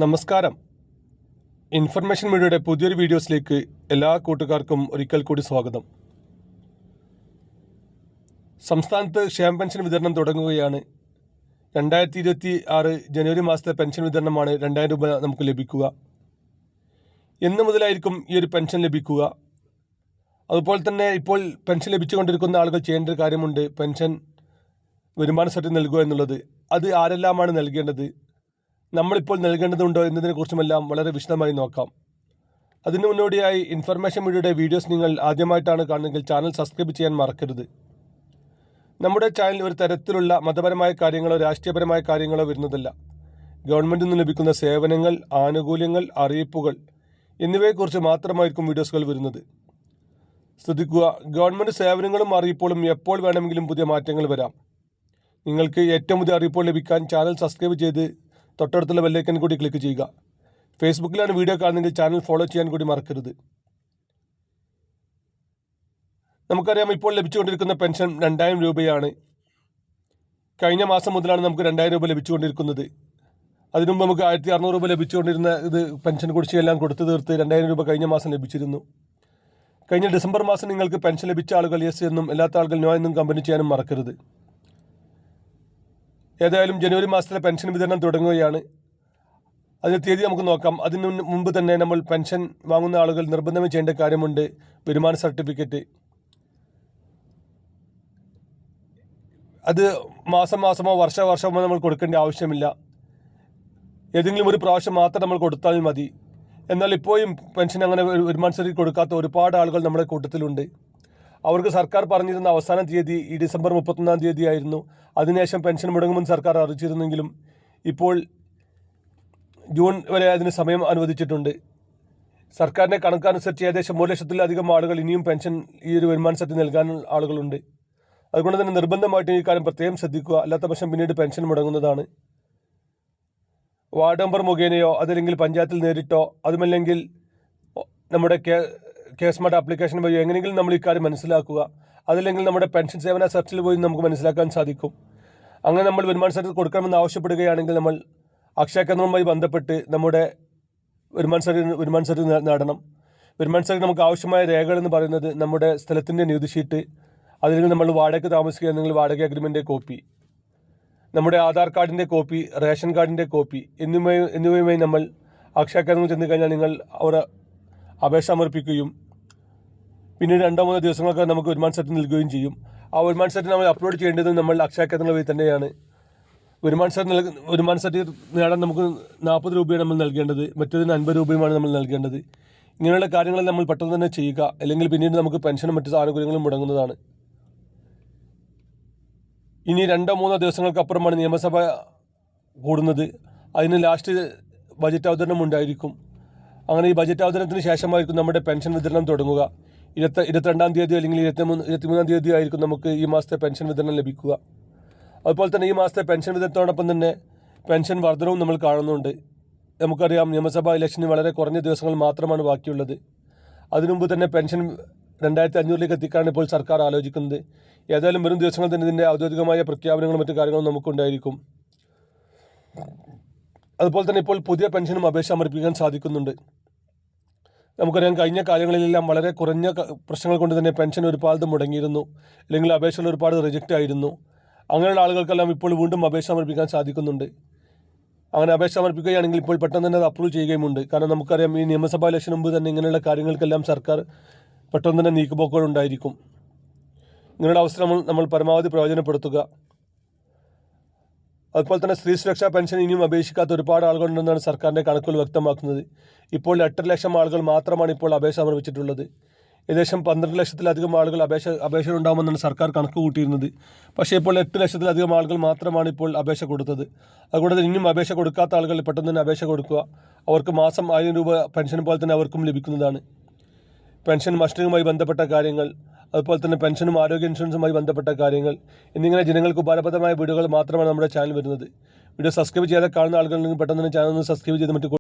നമസ്കാരം. ഇൻഫർമേഷൻ മീഡിയയുടെ പുതിയൊരു വീഡിയോസിലേക്ക് എല്ലാ കൂട്ടുകാർക്കും ഒരിക്കൽ കൂടി സ്വാഗതം. സംസ്ഥാനത്ത് ക്ഷേമ പെൻഷൻ വിതരണം തുടങ്ങുകയാണ്. 2026 ജനുവരി മാസത്തെ പെൻഷൻ വിതരണമാണ് 2000 രൂപ നമുക്ക് ലഭിക്കുക. എന്ന് മുതലായിരിക്കും ഈ ഒരു പെൻഷൻ ലഭിക്കുക? അതുപോലെ തന്നെ ഇപ്പോൾ പെൻഷൻ ലഭിച്ചുകൊണ്ടിരിക്കുന്ന ആളുകൾ ചെയ്യേണ്ട ഒരു കാര്യമുണ്ട്. പെൻഷൻ വരുമാന സർട്ടിഫിക്കറ്റ് നൽകുക എന്നുള്ളത്. അത് ആരെല്ലാമാണ് നൽകേണ്ടത്, നമ്മളിപ്പോൾ നൽകേണ്ടതുണ്ടോ എന്നതിനെക്കുറിച്ചുമെല്ലാം വളരെ വിശദമായി നോക്കാം. അതിനു മുന്നോടിയായി ഇൻഫർമേഷൻ മീഡിയയുടെ വീഡിയോസ് നിങ്ങൾ ആദ്യമായിട്ടാണ് കാണുന്നതെങ്കിൽ ചാനൽ സബ്സ്ക്രൈബ് ചെയ്യാൻ മറക്കരുത്. നമ്മുടെ ചാനൽ ഒരു തരത്തിലുള്ള മതപരമായ കാര്യങ്ങളോ രാഷ്ട്രീയപരമായ കാര്യങ്ങളോ വരുന്നതല്ല. ഗവൺമെൻറ്റിൽ നിന്ന് ലഭിക്കുന്ന സേവനങ്ങൾ, ആനുകൂല്യങ്ങൾ, അറിയിപ്പുകൾ എന്നിവയെക്കുറിച്ച് മാത്രമായിരിക്കും വീഡിയോസുകൾ വരുന്നത്. ശ്രദ്ധിക്കുക, ഗവൺമെൻറ് സേവനങ്ങളും അറിയിപ്പുകളും എപ്പോൾ വേണമെങ്കിലും പുതിയ മാറ്റങ്ങൾ വരാം. നിങ്ങൾക്ക് ഏറ്റവും പുതിയ അറിയിപ്പുകൾ ലഭിക്കാൻ ചാനൽ സബ്സ്ക്രൈബ് ചെയ്ത് തൊട്ടടുത്തുള്ള ബെല്ലൈക്കൻ കൂടി ക്ലിക്ക് ചെയ്യുക. ഫേസ്ബുക്കിലാണ് വീഡിയോ കാണുന്നതെങ്കിൽ ചാനൽ ഫോളോ ചെയ്യാൻ കൂടി മറക്കരുത്. നമുക്കറിയാം, ഇപ്പോൾ ലഭിച്ചുകൊണ്ടിരിക്കുന്ന പെൻഷൻ 2000 രൂപയാണ്. കഴിഞ്ഞ മാസം മുതലാണ് നമുക്ക് 2000 രൂപ ലഭിച്ചുകൊണ്ടിരിക്കുന്നത്. അതിനുമുമ്പ് നമുക്ക് 1600 രൂപ ലഭിച്ചുകൊണ്ടിരുന്ന ഇത് പെൻഷൻ കുടിശ്ശികയെല്ലാം കൊടുത്തു തീർത്ത് 2000 രൂപ കഴിഞ്ഞ മാസം ലഭിച്ചിരുന്നു. കഴിഞ്ഞ ഡിസംബർ മാസം നിങ്ങൾക്ക് പെൻഷൻ ലഭിച്ച ആളുകൾ യെസ് എന്നും അല്ലാത്ത ആളുകൾ നോ എന്നും കമ്പനി ചെയ്യാനും മറക്കരുത്. ഏതായാലും ജനുവരി മാസത്തിലെ പെൻഷൻ വിതരണം തുടങ്ങുകയാണ്. അതിന് തീയതി നമുക്ക് നോക്കാം. അതിന് മുമ്പ് തന്നെ നമ്മൾ പെൻഷൻ വാങ്ങുന്ന ആളുകൾ നിർബന്ധമായി ചെയ്യേണ്ട കാര്യമുണ്ട്. വരുമാന സർട്ടിഫിക്കറ്റ് അത് മാസമോ വർഷമോ നമ്മൾ കൊടുക്കേണ്ട ആവശ്യമില്ല. ഏതെങ്കിലും ഒരു പ്രാവശ്യം മാത്രം നമ്മൾ കൊടുത്താൽ മതി. എന്നാൽ ഇപ്പോഴും പെൻഷൻ അങ്ങനെ വരുമാന സർട്ടിഫിക്കറ്റ് കൊടുക്കാത്ത ഒരുപാട് ആളുകൾ നമ്മുടെ കൂട്ടത്തിലുണ്ട്. അവർക്ക് സർക്കാർ പറഞ്ഞിരുന്ന അവസാന തീയതി ഈ ഡിസംബർ 31-ാം തീയതി ആയിരുന്നു. അതിനുശേഷം പെൻഷൻ മുടങ്ങുമെന്ന് സർക്കാർ അറിയിച്ചിരുന്നെങ്കിലും ഇപ്പോൾ ജൂൺ വരെ അതിന് സമയം അനുവദിച്ചിട്ടുണ്ട്. സർക്കാരിൻ്റെ കണക്കനുസരിച്ച് ഏകദേശം 1 ലക്ഷത്തിലധികം ആളുകൾ ഇനിയും പെൻഷൻ ഈ ഒരു വരുമാന സർട്ടിഫിക്കറ്റ് നൽകാൻ ആളുകളുണ്ട്. അതുകൊണ്ട് തന്നെ നിർബന്ധമായിട്ടും ഈ കാര്യം പ്രത്യേകം ശ്രദ്ധിക്കുക. അല്ലാത്ത പക്ഷം പിന്നീട് പെൻഷൻ മുടങ്ങുന്നതാണ്. വാർഡ് മെമ്പർ മുഖേനയോ അതല്ലെങ്കിൽ പഞ്ചായത്തിൽ നേരിട്ടോ അതുമല്ലെങ്കിൽ നമ്മുടെ സ്മാർട്ട് ആപ്ലിക്കേഷൻ വഴിയോ എങ്ങനെയെങ്കിലും നമ്മൾ ഇക്കാര്യം മനസ്സിലാക്കുക. അതല്ലെങ്കിൽ നമ്മുടെ പെൻഷൻ സേവന സെർച്ചിൽ പോയി നമുക്ക് മനസ്സിലാക്കാൻ സാധിക്കും. അങ്ങനെ നമ്മൾ വരുമാന സർട്ടിഫിക്കറ്റ് കൊടുക്കണമെന്ന് ആവശ്യപ്പെടുകയാണെങ്കിൽ നമ്മൾ അക്ഷയ കേന്ദ്രവുമായി ബന്ധപ്പെട്ട് നമ്മുടെ വരുമാന സർട്ടിഫിക്കറ്റ് നേടണം. വരുമാന സർട്ടിഫിക്കറ്റ് നമുക്ക് ആവശ്യമായ രേഖകൾ എന്ന് പറയുന്നത് നമ്മുടെ സ്ഥലത്തിൻ്റെ നികുതി ഷീറ്റ്, അല്ലെങ്കിൽ നമ്മൾ വാടകയ്ക്ക് താമസിക്കുകയാണെങ്കിൽ വാടക അഗ്രിമെൻ്റ് കോപ്പി, നമ്മുടെ ആധാർ കാർഡിൻ്റെ കോപ്പി, റേഷൻ കാർഡിൻ്റെ കോപ്പി എന്നിവയുമായി നമ്മൾ അക്ഷയ കേന്ദ്രത്തിൽ ചെന്ന് കഴിഞ്ഞാൽ നിങ്ങൾ അവിടെ അപേക്ഷ സമർപ്പിക്കുകയും പിന്നീട് 2-3 ദിവസങ്ങൾക്ക് നമുക്ക് വരുമാന സർട്ടിഫിക്കറ്റ് നൽകുകയും ചെയ്യും. ആ വരുമാന സർട്ടിഫിക്കറ്റ് നമ്മൾ അപ്ലോഡ് ചെയ്യേണ്ടത് നമ്മൾ അക്ഷയ കേന്ദ്രങ്ങൾ വഴി തന്നെയാണ്. വരുമാന സർട്ടിഫിക്കറ്റ് നേടാൻ നമുക്ക് 40 രൂപയാണ് നമ്മൾ നൽകേണ്ടത്, മറ്റൊരു 50 രൂപയുമാണ് നമ്മൾ നൽകേണ്ടത്. ഇങ്ങനെയുള്ള കാര്യങ്ങൾ നമ്മൾ പെട്ടെന്ന് തന്നെ ചെയ്യുക, അല്ലെങ്കിൽ പിന്നീട് നമുക്ക് പെൻഷനും മറ്റു ആനുകൂല്യങ്ങളും മുടങ്ങുന്നതാണ്. ഇനി 2-3 ദിവസങ്ങൾക്കപ്പുറമാണ് നിയമസഭ കൂടുന്നത്. അതിന് ലാസ്റ്റ് ബജറ്റ് അവതരണം ഉണ്ടായിരിക്കും. അങ്ങനെ ഈ ബജറ്റ് അവതരണത്തിന് ശേഷമായിരിക്കും നമ്മുടെ പെൻഷൻ വിതരണം തുടങ്ങുക. 22-ാം തീയതി അല്ലെങ്കിൽ 23-ാം തീയതി ആയിരിക്കും നമുക്ക് ഈ മാസത്തെ പെൻഷൻ വിതരണം ലഭിക്കുക. അതുപോലെ തന്നെ ഈ മാസത്തെ പെൻഷൻ വിതരണത്തോടൊപ്പം തന്നെ പെൻഷൻ വർധനവും നമ്മൾ കാണുന്നുണ്ട്. നമുക്കറിയാം, നിയമസഭാ ഇലക്ഷന് വളരെ കുറഞ്ഞ ദിവസങ്ങൾ മാത്രമാണ് ബാക്കിയുള്ളത്. അതിനുമുമ്പ് തന്നെ പെൻഷൻ 2500 എത്തിക്കാനാണ് ഇപ്പോൾ സർക്കാർ ആലോചിക്കുന്നത്. ഏതായാലും വരും ദിവസങ്ങൾ തന്നെ ഇതിൻ്റെ ഔദ്യോഗികമായ പ്രഖ്യാപനങ്ങളും മറ്റു കാര്യങ്ങളും നമുക്കുണ്ടായിരിക്കും. അതുപോലെ തന്നെ ഇപ്പോൾ പുതിയ പെൻഷനും അപേക്ഷ സമർപ്പിക്കാൻ സാധിക്കുന്നുണ്ട്. നമുക്കറിയാം, കഴിഞ്ഞ കാലങ്ങളിലെല്ലാം വളരെ കുറഞ്ഞ പ്രശ്നങ്ങൾ കൊണ്ട് തന്നെ പെൻഷൻ ഒരുപാട് മുടങ്ങിയിരുന്നു, അല്ലെങ്കിൽ അപേക്ഷകൾ ഒരുപാട് റിജക്റ്റ് ആയിരുന്നു. അങ്ങനെയുള്ള ആളുകൾക്കെല്ലാം ഇപ്പോൾ വീണ്ടും അപേക്ഷ സമർപ്പിക്കാൻ സാധിക്കുന്നുണ്ട്. അങ്ങനെ അപേക്ഷ സമർപ്പിക്കുകയാണെങ്കിൽ ഇപ്പോൾ പെട്ടെന്ന് തന്നെ അത് അപ്രൂവ് ചെയ്യുകയുമുണ്ട്. കാരണം നമുക്കറിയാം, ഈ നിയമസഭാ ഇലക്ഷൻ മുമ്പ് തന്നെ ഇങ്ങനെയുള്ള കാര്യങ്ങൾക്കെല്ലാം സർക്കാർ പെട്ടെന്ന് തന്നെ നീക്കുപോക്കുകളുണ്ടായിരിക്കും. ഇങ്ങനെയുള്ള അവസരം നമ്മൾ പരമാവധി പ്രയോജനപ്പെടുത്തുക. അതുപോലെ തന്നെ സ്ത്രീ സുരക്ഷാ പെൻഷൻ ഇനിയും അപേക്ഷിക്കാത്ത ഒരുപാട് ആളുകളുണ്ടെന്നാണ് സർക്കാരിൻ്റെ കണക്കുകൾ വ്യക്തമാക്കുന്നത്. ഇപ്പോൾ 8 ലക്ഷം ആളുകൾ മാത്രമാണ് ഇപ്പോൾ അപേക്ഷ സമർപ്പിച്ചിട്ടുള്ളത്. ഏകദേശം 12 ലക്ഷത്തിലധികം ആളുകൾ അപേക്ഷ ഉണ്ടാകുമെന്നാണ് സർക്കാർ കണക്ക് കൂട്ടിയിരുന്നത്. പക്ഷേ ഇപ്പോൾ 8 ലക്ഷത്തിലധികം ആളുകൾ മാത്രമാണ് ഇപ്പോൾ അപേക്ഷ കൊടുത്തത്. അതുകൊണ്ട് തന്നെ ഇനിയും അപേക്ഷ കൊടുക്കാത്ത ആളുകൾ പെട്ടെന്ന് തന്നെ അപേക്ഷ കൊടുക്കുക. അവർക്ക് മാസം 1000 രൂപ പെൻഷൻ പോലെ തന്നെ അവർക്കും ലഭിക്കുന്നതാണ്. പെൻഷൻ മസ്റ്ററിങ്ങുമായി ബന്ധപ്പെട്ട കാര്യങ്ങൾ, അതുപോലെ തന്നെ പെൻഷനും ആരോഗ്യ ഇൻഷുറൻസുമായി ബന്ധപ്പെട്ട കാര്യങ്ങൾ എന്നിങ്ങനെ ജനങ്ങൾക്ക് ഉപകാരപ്രദമായ വീഡിയോകൾ മാത്രമാണ് നമ്മുടെ ചാനൽ വരുന്നത്. വീഡിയോ സബ്സ്ക്രൈബ് ചെയ്യാതെ കാണുന്ന ആളുകൾ പെട്ടെന്ന് തന്നെ ചാനൽ സബ്സ്ക്രൈബ് ചെയ്ത് മറ്റു